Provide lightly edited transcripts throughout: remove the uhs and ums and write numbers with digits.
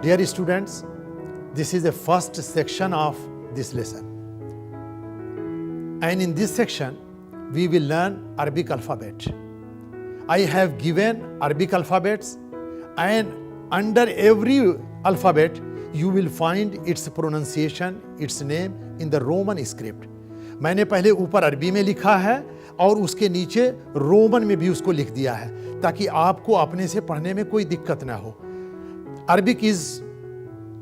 Dear students, this is the first section of this lesson. And in this section, we will learn Arabic alphabet. I have given Arabic alphabets, and under every alphabet, you will find its pronunciation, its name in the Roman script. मैंने पहले ऊपर अरबी में लिखा है और उसके नीचे रोमन में भी उसको लिख दिया है ताकि आपको अपने से पढ़ने में कोई दिक्कत ना हो. Arabic is,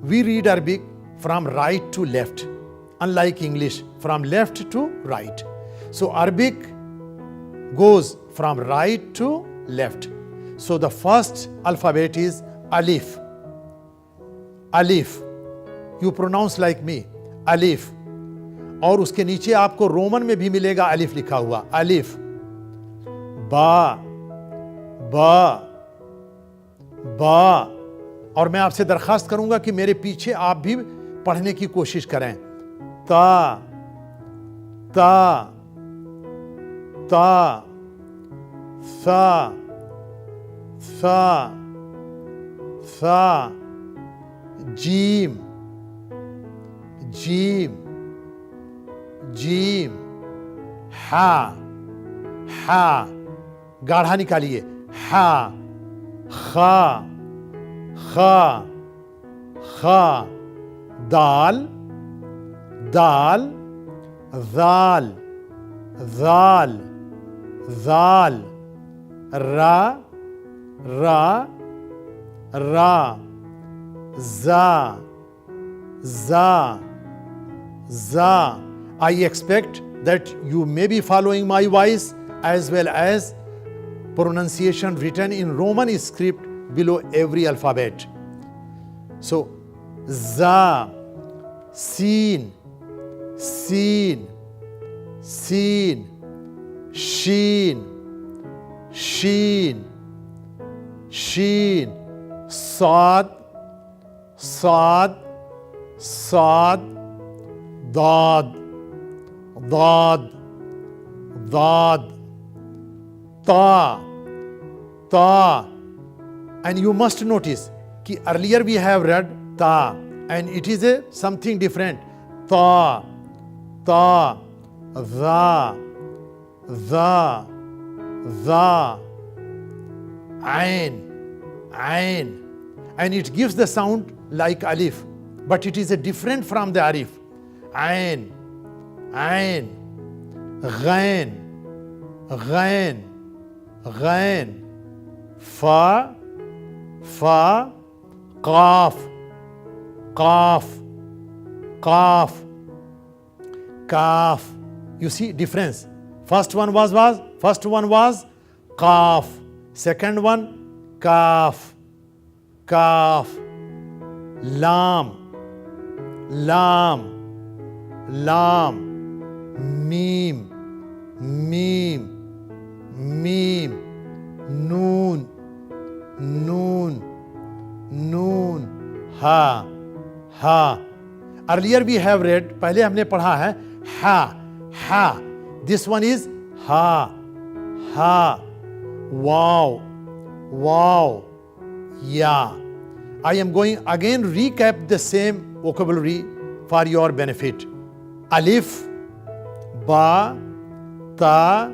we read Arabic from right to left, unlike English, from left to right. So Arabic goes from right to left. So the first alphabet is Alif. Alif. You pronounce like me. Alif. और उसके नीचे आपको Roman में भी मिलेगा अलिफ लिखा हुआ. अलिफ. बा. बा. बा. और मैं आपसे दरखास्त करूंगा कि मेरे पीछे आप भी पढ़ने की कोशिश करें. ता. ता. ता. सा. सा. सा. जीम. जीम. जीम. हा. हा. गाढ़ा निकालिए. हा. खा. खा. खा. दाल. दाल. दाल. दाल. दाल. रा. रा. रा. जा. जा. za. I expect that you may be following my voice as well as pronunciation written in Roman script below every alphabet. So, za, sin, sin, sin, sheen, sheen, sheen, sad, sad, sad, dad, dad, dad, ta, ta. And you must notice कि earlier we have read ta and it is a something different. Ta, ta, za, za, za, ain, ain. And it gives the sound like alif, but it is a different from the alif. Ain, ain, ghain, ghain, ghain, fa, fa, qaf, qaf, qaf, kaf. You see difference. First one was qaf. Second one kaf, kaf. Lam, lam, lam. Mim, mim, mim. Noon, noon, noon. Ha, ha. Earlier we have read, पहले हमने पढ़ा है ha, ha. This one is ha, ha. Wow, wow, yeah. I am going again recap the same vocabulary for your benefit. Alif, ba, ta,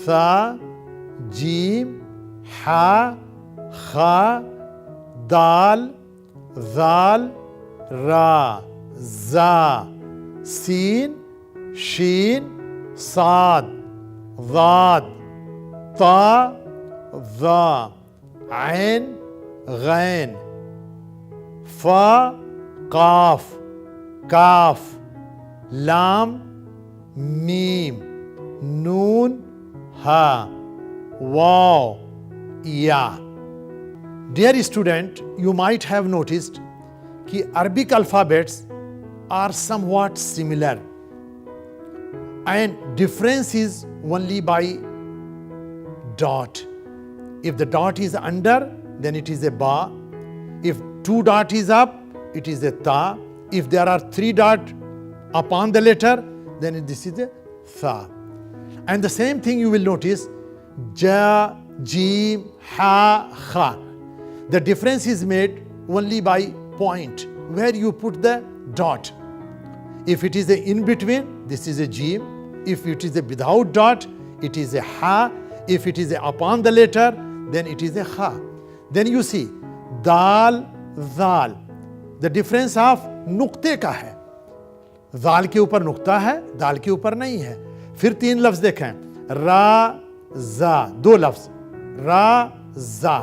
tha, jim, ha, kha, dal, zal, ra, za, sin, sheen, sad, dad, ta, dha, ain, ghain, fa, qaf, kaf, lam, mim, noon, ha. Wow, yeah. Dear student, you might have noticed कि Arabic alphabets are somewhat similar and difference is only by dot. If the dot is under, then it is a ba. If two dot is up, it is a ta. If there are three dot upon the letter, then this is a tha. And the same thing you will notice, ja, jim, ha, kha. The difference is made only by point where you put the dot. If it is a in between, this is a jim. If it is a without dot, it is a ha. If it is a upon the letter, then it is a ha. Then you see dal, zal. The difference of नुक्ते का है. दाल के ऊपर नुक्ता है, दाल के ऊपर नहीं है. फिर 3 लफ्ज देखें, रा जा, 2 लफ्ज, रा जा,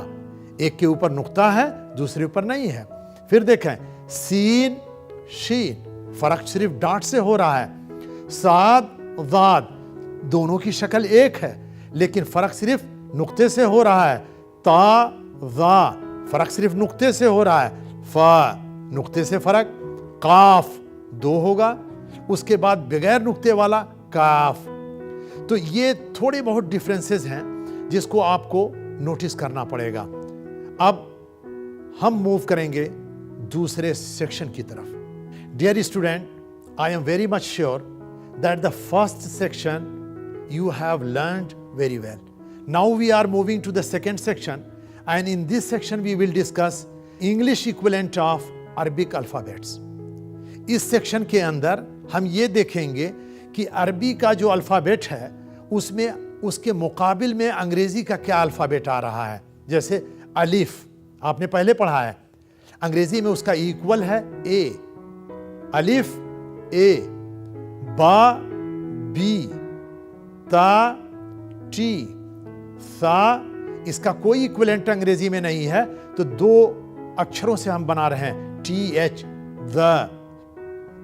एक के ऊपर नुक्ता है, दूसरे ऊपर नहीं है. फिर देखें सीन शीन, फर्क सिर्फ डांट से हो रहा है. साद दाद, दोनों की शक्ल एक है लेकिन फर्क सिर्फ नुक्ते से हो रहा है. ता दा, फर्क सिर्फ नुक्ते से हो रहा है. फा, नुक्ते से फर्क. काफ 2 होगा, उसके बाद बगैर नुक्ते वाला काफ. तो ये थोड़े बहुत डिफरेंसेस हैं जिसको आपको नोटिस करना पड़ेगा. अब हम मूव करेंगे दूसरे सेक्शन की तरफ. Dear student, I am very much sure that the first section you have learned very well. Now we are moving to the second section, and in this section we will discuss English equivalent of Arabic alphabets. इस section के अंदर हम ये देखेंगे कि अरबी का जो अल्फ़ाबेट है उसमें उसके मुकाबिल में अंग्रेज़ी का क्या अल्फ़ाबेट आ रहा है. जैसे अलिफ आपने पहले पढ़ा है, अंग्रेज़ी में उसका इक्वल है ए. अलिफ ए, बा बी, ता टी, सा, इसका कोई इक्विवेलेंट अंग्रेजी में नहीं है तो 2 अक्षरों से हम बना रहे हैं टी एच. द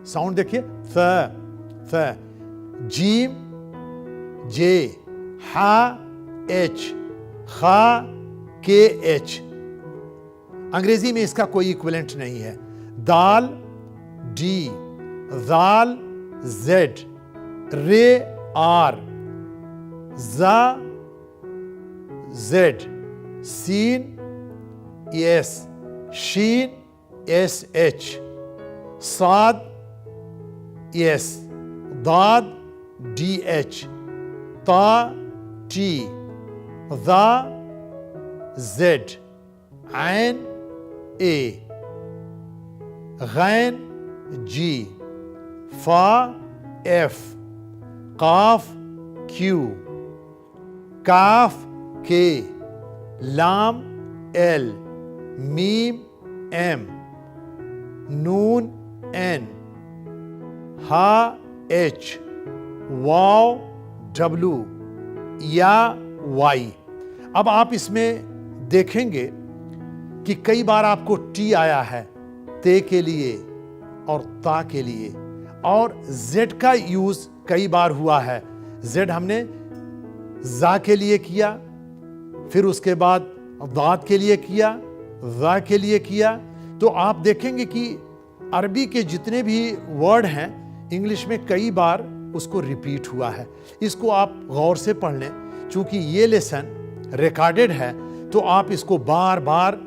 साउंड देखिए, थ, जीम जे, हा एच, खा के एच. अंग्रेजी में इसका कोई इक्विवेलेंट नहीं है. दाल डी, दाल जेड, रे आर, जा जेड, सीन एस, शीन एस एच, साद एस, दाद डी एच, ता टी, दा जेड, ऐन ए, गैन जी, फा एफ, काफ क्यू, काफ के, लाम एल, मीम एम, नून एन, हा एच, वाव डब्लू, या वाई. अब आप इसमें देखेंगे कि कई बार आपको टी आया है ते के लिए और ता के लिए, और जेड का यूज कई बार हुआ है. जेड हमने जा के लिए किया, फिर उसके बाद दाद के लिए किया, जा के लिए किया. तो आप देखेंगे कि अरबी के जितने भी वर्ड हैं इंग्लिश में कई बार उसको रिपीट हुआ है. इसको आप गौर से पढ़ लें. चूंकि ये लेसन रिकॉर्डेड है तो आप इसको बार बार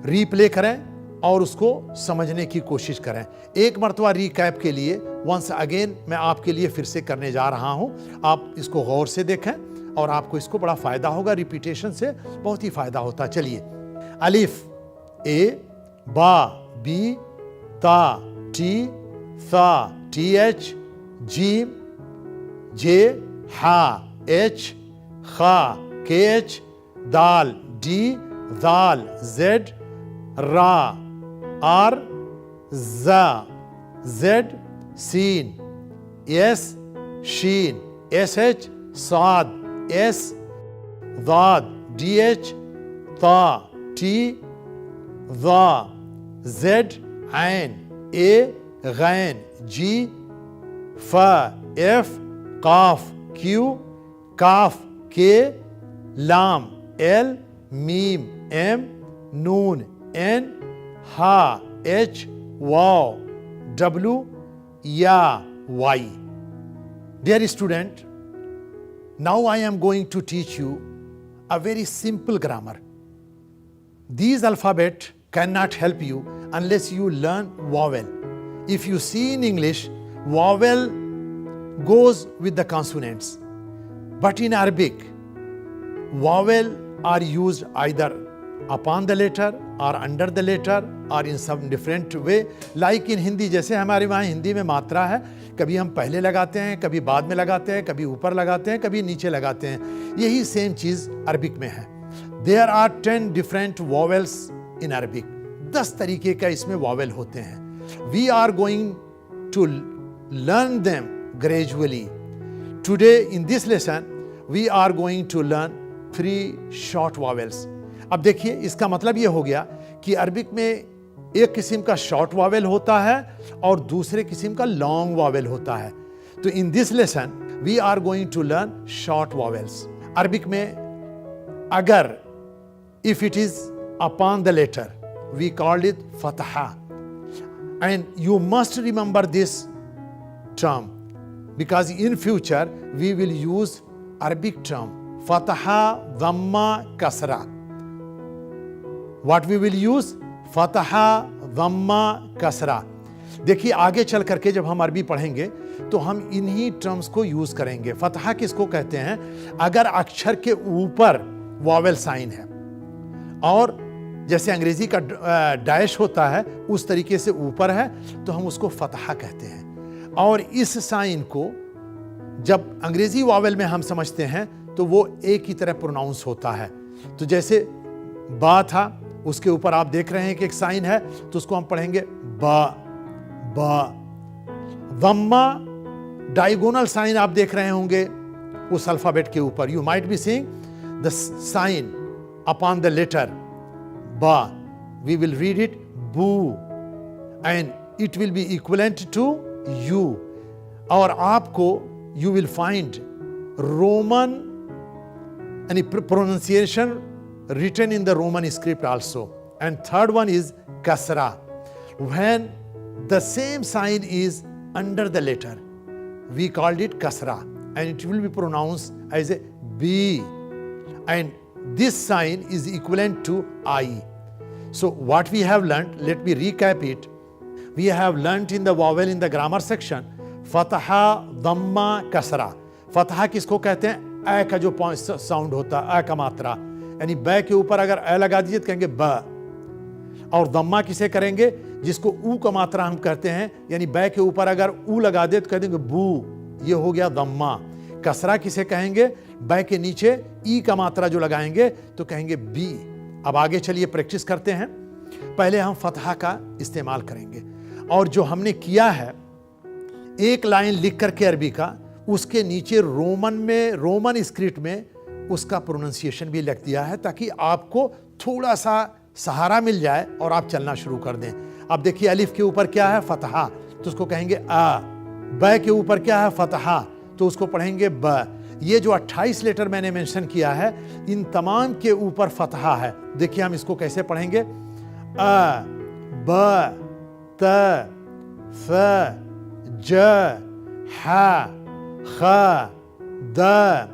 रीप्ले करें और उसको समझने की कोशिश करें. एक मरतबा रिकैप के लिए वंस अगेन मैं आपके लिए फिर से करने जा रहा हूं. आप इसको गौर से देखें और आपको इसको बड़ा फ़ायदा होगा. रिपीटेशन से बहुत ही फ़ायदा होता. चलिए, अलिफ ए, बा बी, ता टी, सा टी एच, जीम जे, हा एच, खा के एच, दाल डी, दाल जेड, रा आर, जा जेड, सीन एस, शीन एस एच, साद एस, दाद डी एच, ता टी, दा जेड, ऐन ए, गैन जी, फा एफ, काफ क्यू, काफ के, लाम एल, मीम एम, नून एन, हा एच, वाव डब्लू, या Y. Dear student, now I am going to teach you a very simple grammar. These alphabet cannot help you unless you learn vowel. If you see in English, vowel goes with the consonants. But in Arabic, vowel are used either upon the letter or under the letter or in some different way. Like in Hindi, जैसे हमारे वहाँ हिंदी में मात्रा है, कभी हम पहले लगाते हैं, कभी बाद में लगाते हैं, कभी ऊपर लगाते हैं, कभी नीचे लगाते हैं. यही सेम चीज़ अरबिक में है. There are 10 different vowels in Arabic. 10 तरीके का इसमें vowel होते हैं. We are going to learn them gradually. Today in this lesson, we are going to learn 3 short vowels. अब देखिए, इसका मतलब ये हो गया कि अरबिक में एक किस्म का शॉर्ट वावेल होता है और दूसरे किस्म का लॉन्ग वावेल होता है. तो in this lesson we are going to learn short vowels. Arabic में अगर if it is upon the letter we called it फतहा. And you must remember this term because in future we will use Arabic term फतहा, दम्मा, कसरा. What we will use? Fataha, दम्मा, कसरा. देखिए, आगे चल करके जब हम अरबी पढ़ेंगे तो हम इन्हीं टर्म्स को यूज करेंगे. फतहा किसको कहते हैं? अगर अक्षर के ऊपर वॉवेल साइन है और जैसे अंग्रेजी का डैश होता है उस तरीके से ऊपर है तो हम उसको फतहा कहते हैं. और इस साइन को जब अंग्रेजी वॉवेल में हम समझते हैं तो वो एक ही तरह प्रोनाउंस होता है. तो जैसे बा था, उसके ऊपर आप देख रहे हैं कि एक साइन है तो उसको हम पढ़ेंगे बा बा. दम्मा डायगोनल साइन आप देख रहे होंगे उस अल्फाबेट के ऊपर. You might be seeing the sign upon the letter बा. वी विल रीड इट बू and it will be equivalent to U. और आपको यू विल फाइंड रोमन यानी pronunciation written in the Roman script also. And third one is kasra. When the same sign is under the letter, we called it kasra and it will be pronounced as a B. And this sign is equivalent to I. So what we have learnt, let me recap it. We have learnt in the vowel in the grammar section, fataha, dhamma, kasra. Fataha किसको कहते हैं? ए का जो sound होता है, ए का मात्रा, यानी ब के ऊपर अगर ए लगा दीजिए तो कहेंगे ब. और दम्मा किसे करेंगे? जिसको ऊ का मात्रा हम कहते हैं, यानी ब के ऊपर अगर ऊ लगा दे तो कह देंगे बू. ये हो गया दम्मा. कसरा किसे कहेंगे? ब के नीचे ई का मात्रा जो लगाएंगे तो कहेंगे बी. अब आगे चलिए प्रैक्टिस करते हैं. पहले हम फतहा का इस्तेमाल करेंगे और जो हमने किया है एक लाइन लिख करके अरबी का, उसके नीचे रोमन स्क्रिप्ट में उसका प्रोनाउंसिएशन भी लिख दिया है ताकि आपको थोड़ा सा सहारा मिल जाए और आप चलना शुरू कर दें. अब देखिए, अलिफ के ऊपर क्या है? फतहा, तो उसको कहेंगे आ. ब के ऊपर क्या है? फतहा, तो उसको पढ़ेंगे ब. ये जो 28 लेटर मैंने मेंशन किया है इन तमाम के ऊपर फतहा है. देखिए हम इसको कैसे पढ़ेंगे? अ, ब, त, फ, ज, ह, ख, द,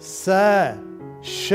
स, श,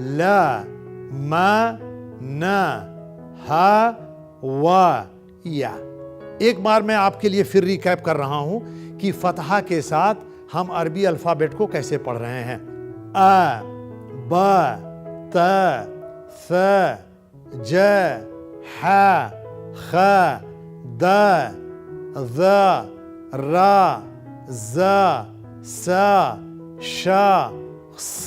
ल, म, न, ह, व, या. एक बार मैं आपके लिए फिर रिकैप कर रहा हूं कि फतहा के साथ हम अरबी अल्फाबेट को कैसे पढ़ रहे हैं. अ, ब, त, फ, ज, ह, ख, द, ज़, र, ज़, स, श, स,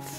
फ,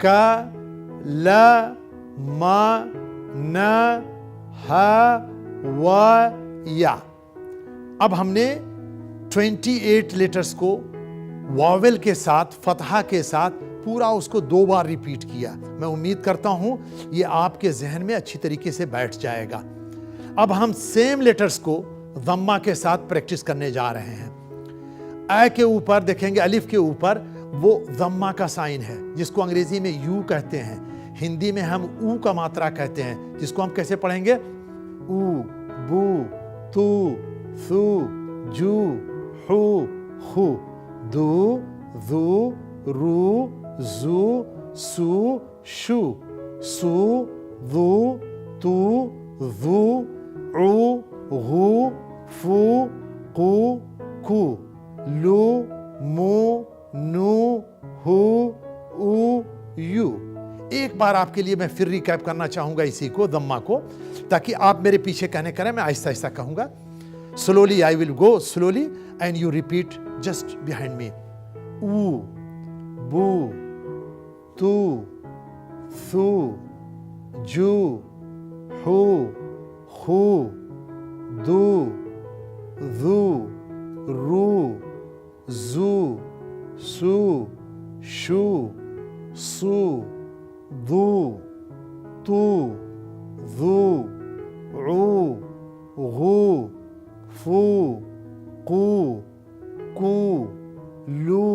क, ल, म, न, ह, व, या. अब हमने 28 लेटर्स को वॉवेल के साथ, फतहा के साथ पूरा उसको 2 बार रिपीट किया. मैं उम्मीद करता हूं ये आपके जहन में अच्छी तरीके से बैठ जाएगा. अब हम सेम लेटर्स को दम्मा के साथ प्रैक्टिस करने जा रहे हैं. ए के ऊपर देखेंगे, अलिफ के ऊपर वो दम्मा का साइन है जिसको अंग्रेजी में यू कहते हैं. हिंदी में हम ऊ का मात्रा कहते हैं, जिसको हम कैसे पढ़ेंगे? ऊ, बू, तू, सू, जू, हू, हू. दू, दू, रू, जू, सू, शू, सू, दू, तू, दू, ऊ, गू, फू, कू, कू, लू, मू, नू, हू, ऊ, यू। एक बार आपके लिए मैं फिर रिकैप करना चाहूंगा इसी को, दम्मा को, ताकि आप मेरे पीछे कहने करें, मैं आहिस्ता आहिस्ता कहूंगा। Slowly I will go slowly and you repeat just behind me. ऊ, बू, तू, थू, जू, हू, हू, दू, दू, रू, जू, सू, शू, सू, दू, तू, दू, ऊ, गू, फू, कू, कू, लू,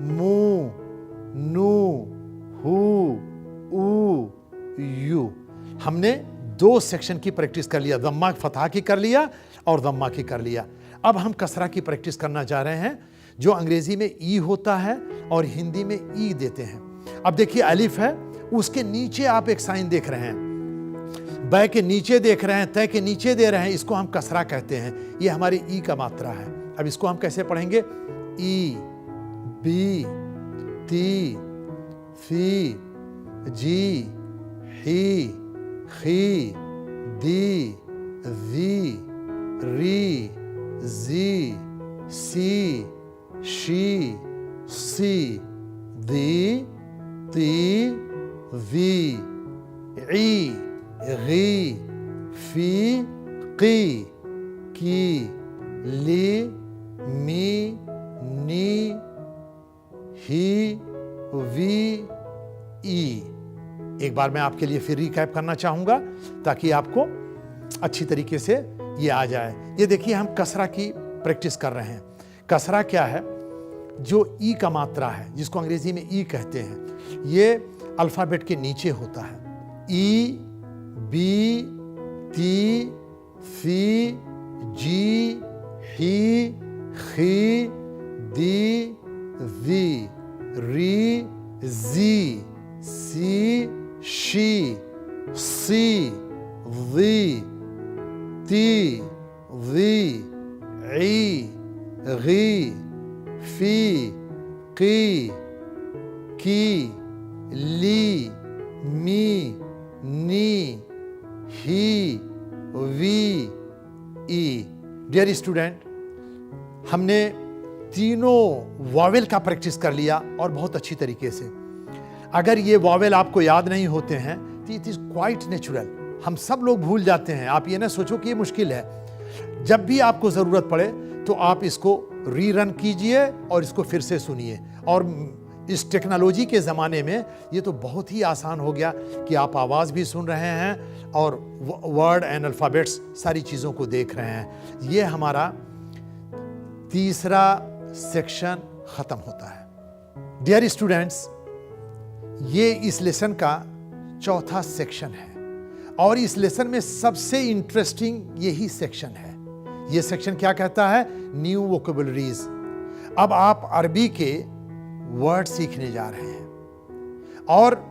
मू, नू, हू, ऊ, यू। हमने दो सेक्शन की प्रैक्टिस कर लिया, दम्मा फतहा की कर लिया और दम्मा की कर लिया। अब हम कसरा की प्रैक्टिस करना जा रहे हैं, जो अंग्रेजी में ई होता है और हिंदी में ई देते हैं। अब देखिए अलिफ है, उसके नीचे आप एक साइन देख रहे हैं, बै के नीचे देख रहे हैं, तय के नीचे दे रहे हैं, इसको हम कसरा कहते हैं। ये हमारी ई का मात्रा है। अब इसको हम कैसे पढ़ेंगे? ई, बी, ती, फी, जी, ही, खी, दी, वी, री, जी, सी, शी, सी, दी, ती, वी, ई, गी, फी, की, ली, मी, नी, ही, वी, ई। एक बार मैं आपके लिए फिर रिकैप करना चाहूंगा ताकि आपको अच्छी तरीके से ये आ जाए। ये देखिए हम कसरा की प्रैक्टिस कर रहे हैं। कसरा क्या है? जो ई का मात्रा है, जिसको अंग्रेजी में ई कहते हैं, ये अल्फाबेट के नीचे होता है। ई, बी, ती, फी, जी, ही, खी, दी, वी, री, जी, सी, शी, सी, दी, ती, वी, ई, गी, फी, की, ली, मी, नी, ही, वी, ई। डियर स्टूडेंट, हमने तीनों वॉवेल का प्रैक्टिस कर लिया और बहुत अच्छी तरीके से। अगर ये वॉवेल आपको याद नहीं होते हैं तो इट इज़ क्वाइट नेचुरल, हम सब लोग भूल जाते हैं। आप ये ना सोचो कि ये मुश्किल है। जब भी आपको ज़रूरत पड़े तो आप इसको रीरन कीजिए और इसको फिर से सुनिए। और इस टेक्नोलॉजी के ज़माने में ये तो बहुत ही आसान हो गया कि आप आवाज़ भी सुन रहे हैं और वर्ड एंड अल्फ़ाबेट्स सारी चीज़ों को देख रहे हैं। ये हमारा तीसरा सेक्शन ख़त्म होता है। डियर स्टूडेंट्स, ये इस लेसन का चौथा सेक्शन है और इस लेसन में सबसे इंटरेस्टिंग यही सेक्शन है। ये सेक्शन क्या कहता है? New vocabularies. अब आप अरबी के वर्ड सीखने जा रहे हैं और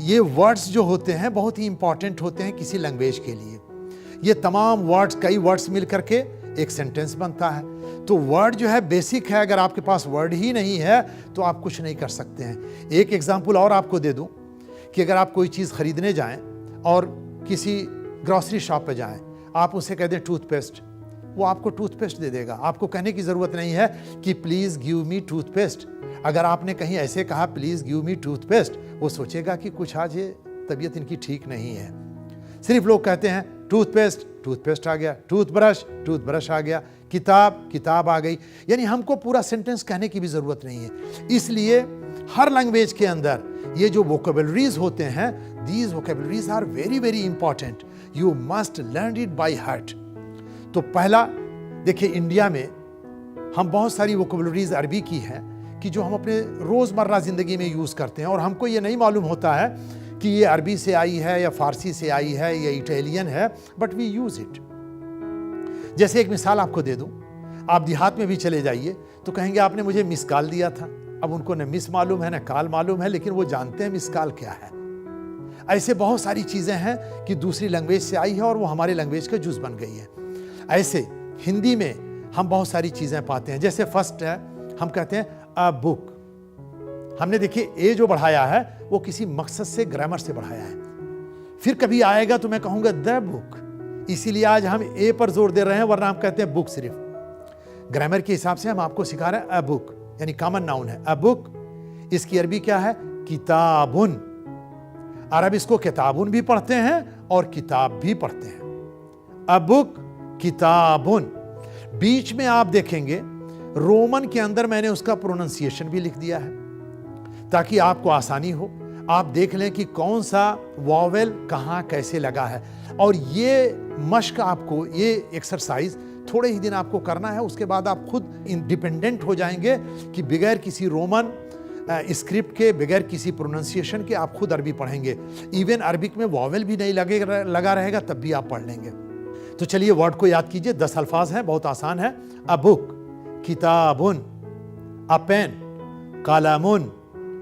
ये वर्ड्स जो होते हैं बहुत ही इंपॉर्टेंट होते हैं किसी लैंग्वेज के लिए। ये तमाम वर्ड्स, कई वर्ड्स मिल करके एक सेंटेंस बनता है। तो वर्ड जो है बेसिक है। अगर आपके पास वर्ड ही नहीं है तो आप कुछ नहीं कर सकते हैं। एक एग्जांपल और आपको दे दूं कि अगर आप कोई चीज़ खरीदने जाएं और किसी ग्रॉसरी शॉप पे जाएं, आप उसे कह दें टूथपेस्ट, वो आपको टूथपेस्ट दे देगा। आपको कहने की ज़रूरत नहीं है कि प्लीज़ गिव मी टूथपेस्ट। अगर आपने कहीं ऐसे कहा प्लीज़ गिव मी टूथपेस्ट, वो सोचेगा कि कुछ आज ये तबीयत इनकी ठीक नहीं है। सिर्फ लोग कहते हैं टूथपेस्ट, टूथपेस्ट आ गया, टूथब्रश, टूथब्रश आ गया, किताब, किताब आ गई। यानी हमको पूरा सेंटेंस कहने की भी ज़रूरत नहीं है। इसलिए हर लैंग्वेज के अंदर ये जो वोकेबुलरीज होते हैं, these vocabularies are very very important. You must learn it by heart. तो पहला देखिए, इंडिया में हम बहुत सारी वोकेबुलरीज अरबी की हैं कि जो हम अपने रोज़मर्रा ज़िंदगी में यूज़ करते हैं और हमको ये नहीं मालूम होता है कि ये अरबी से आई है या फ़ारसी से आई है या इटालियन है, बट वी यूज़ इट। जैसे एक मिसाल आपको दे दूं, आप देहात में भी चले जाइए तो कहेंगे आपने मुझे मिस कॉल दिया था। अब उनको न मिस मालूम है न कॉल मालूम है, लेकिन वो जानते हैं मिस कॉल क्या है। ऐसे बहुत सारी चीज़ें हैं कि दूसरी लैंग्वेज से आई है और वो हमारे लैंग्वेज का जुज बन गई है। ऐसे हिंदी में हम बहुत सारी चीज़ें पाते हैं। जैसे फर्स्ट है, हम कहते हैं अ बुक। हमने देखिए ए जो बढ़ाया है वो किसी मकसद से, ग्रामर से बढ़ाया है। फिर कभी आएगा तो मैं कहूँगा द बुक, इसीलिए आज हम ए पर जोर दे रहे हैं, वरना हम कहते हैं बुक। सिर्फ ग्रामर के हिसाब से हम आपको सिखा रहे हैं अ बुक, यानी कॉमन नाउन है अ बुक। इसकी अरबी क्या है? किताबुन। अरब इसको किताबुन भी पढ़ते हैं और किताब भी पढ़ते हैं। A book किताबुन। बीच में आप देखेंगे रोमन के अंदर मैंने उसका प्रोनाउंसिएशन भी लिख दिया है ताकि आपको आसानी हो। आप देख लें कि कौन सा वॉवेल कहाँ कैसे लगा है। और ये मश्क आपको, ये एक्सरसाइज थोड़े ही दिन आपको करना है, उसके बाद आप खुद इंडिपेंडेंट हो जाएंगे कि बगैर किसी रोमन स्क्रिप्ट के, बगैर किसी प्रोनाउंसिएशन के आप खुद अरबी पढ़ेंगे। इवन अरबिक में वॉवेल भी नहीं लगा रहेगा तब भी आप पढ़ लेंगे। तो चलिए वर्ड को याद कीजिए। 10 अल्फाज हैं, बहुत आसान है। अ बुक, किताबुन, अ पेन, कलमुन,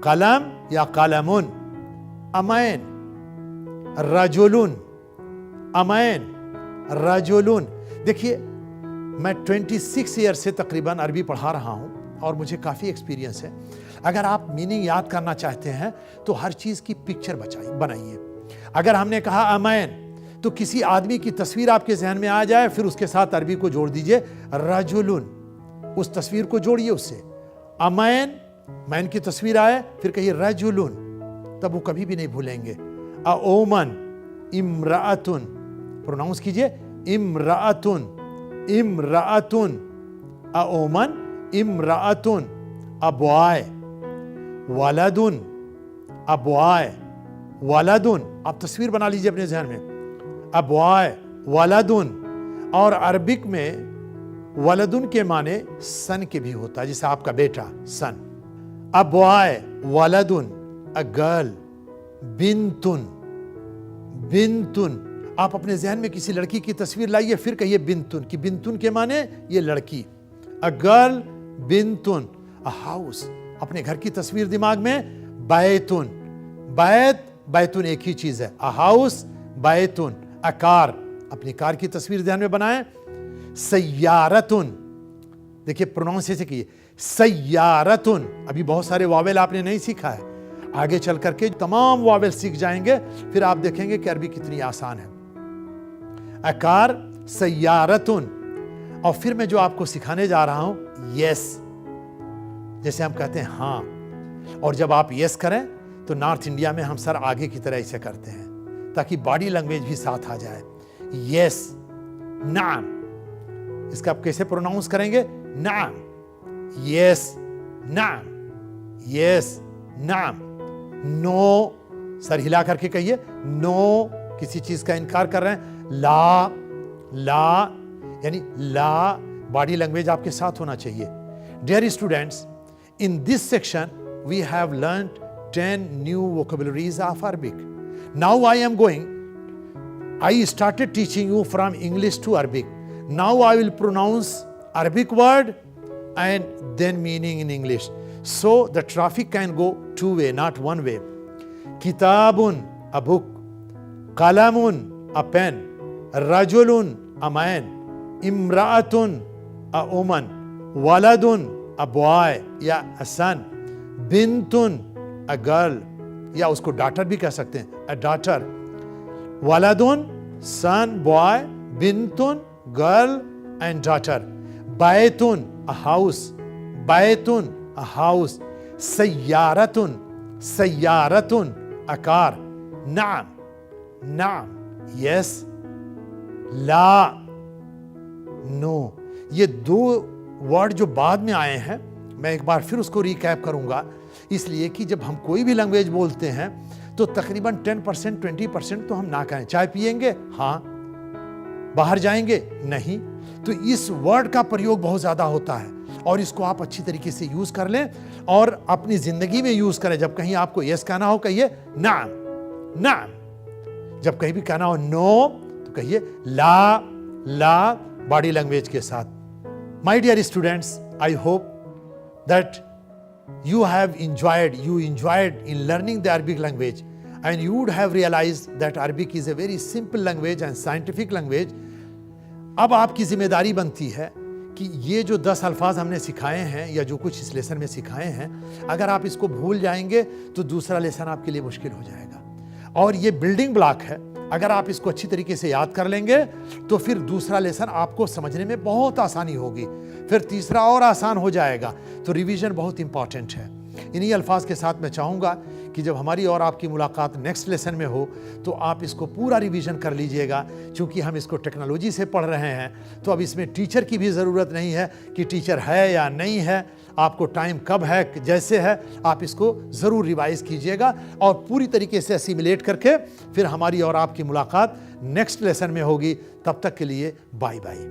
कलम या कलमुन, अमैन, रजुलुन, अमैन, रजुलुन। देखिए मैं 26 ईयर से तकरीबन अरबी पढ़ा रहा हूं और मुझे काफ़ी एक्सपीरियंस है। अगर आप मीनिंग याद करना चाहते हैं तो हर चीज़ की पिक्चर बनाइए। अगर हमने कहा अमैन तो किसी आदमी की तस्वीर आपके जहन में आ जाए, फिर उसके साथ अरबी को जोड़ दीजिए रजुलुन, उस तस्वीर को जोड़िए उससे। अमैन, मैन की तस्वीर आए, फिर कहिए रजुलुन, तब वो कभी भी नहीं भूलेंगे। ओमन, इमराअतुन, प्रोनाउंस कीजिए इमराअतुन, इमराअतुन, ओमन, इमराअतुन, अबवाय, वलदुन, अबवाय, वलदुन। आप तस्वीर बना लीजिए अपने जहन में, अबवाय, वलदुन। और अरबिक में वलदुन के माने सन के भी होता है, जैसे आपका बेटा सन। अबवाय, वलदुन, अ गर्ल, बिन्तुन, बिन्तुन। आप अपने जहन में किसी लड़की की तस्वीर लाइए, फिर कहिए बिन्तुन, कि बिन्तुन के माने ये लड़की। अ गर्ल, बिन्तुन, अ हाउस। अपने घर की तस्वीर दिमाग में, बैतुन, बैत, बैतुन एक ही चीज है। अ हाउस, बैतुन। अ कार, अपनी कार की तस्वीर ध्यान में बनाएं। सय्यारतुन, देखिए प्रोनाउंस ऐसे कीजिए, सय्यारतुन। अभी बहुत सारे वावेल आपने नहीं सीखा है, आगे चल करके तमाम वावेल सीख जाएंगे, फिर आप देखेंगे कि अरबी कितनी आसान है। अकार, सय्यारतुन। और फिर मैं जो आपको सिखाने जा रहा हूं, यस, जैसे हम कहते हैं हाँ। और जब आप यस करें तो नॉर्थ इंडिया में हम सर आगे की तरह ऐसे करते हैं ताकि बॉडी लैंग्वेज भी साथ आ जाए। यस, नाम। इसका आप कैसे प्रोनाउंस करेंगे? नाम, यस, नाम, यस, नाम। नो, सर हिला करके कहिए नो, किसी चीज का इनकार कर रहे हैं। ला, ला, यानी ला, बॉडी लैंग्वेज आपके साथ होना चाहिए। Dear students, in this section we have learned 10 new vocabularies of Arabic. Now I started teaching you from English to Arabic. Now I will pronounce Arabic word and then meaning in English, so the traffic can go two way, not one way. Kitabun, a book. Qalamun, a pen. Rajulun, a man. Imra'atun, a woman. Waladun, a boy या a son, बिन्तुन, a girl, या उसको daughter भी कह सकते हैं, a daughter. वलदुन, son, boy, बिन्तुन, girl and daughter. बैतुन, a house, बैतुन, a house. सय्यारतुन, सय्यारतुन, a car. नाम, नाम, yes. ला, no. ये दो वर्ड जो बाद में आए हैं, मैं एक बार फिर उसको रिकैप करूंगा, इसलिए कि जब हम कोई भी लैंग्वेज बोलते हैं तो तकरीबन 10% 20% तो हम ना कहें। चाय पिएंगे? हाँ। बाहर जाएंगे? नहीं। तो इस वर्ड का प्रयोग बहुत ज्यादा होता है और इसको आप अच्छी तरीके से यूज कर लें और अपनी जिंदगी में यूज करें। जब कहीं आपको यस कहना हो कहिए नाम, नाम। जब कहीं भी कहना हो नो तो कहिए ला, ला, बॉडी लैंग्वेज के साथ। My dear students, I hope that you enjoyed in learning the Arabic language, and you would have realized that Arabic is a very simple language and scientific language. अब आपकी जिम्मेदारी बनती है कि ये जो 10 अल्फाज हमने सिखाए हैं या जो कुछ इस लेसन में सिखाए हैं, अगर आप इसको भूल जाएंगे तो दूसरा लेसन आपके लिए मुश्किल हो जाएगा। और ये बिल्डिंग ब्लॉक है, अगर आप इसको अच्छी तरीके से याद कर लेंगे तो फिर दूसरा लेसन आपको समझने में बहुत आसानी होगी, फिर तीसरा और आसान हो जाएगा। तो रिवीजन बहुत इंपॉर्टेंट है। इन्हीं अल्फाज के साथ मैं चाहूँगा कि जब हमारी और आपकी मुलाकात नेक्स्ट लेसन में हो तो आप इसको पूरा रिवीजन कर लीजिएगा। क्योंकि हम इसको टेक्नोलॉजी से पढ़ रहे हैं तो अब इसमें टीचर की भी ज़रूरत नहीं है कि टीचर है या नहीं है, आपको टाइम कब है, जैसे है आप इसको ज़रूर रिवाइज़ कीजिएगा और पूरी तरीके से असिमिलेट करके फिर हमारी और आपकी मुलाकात नेक्स्ट लेसन में होगी। तब तक के लिए बाय बाय।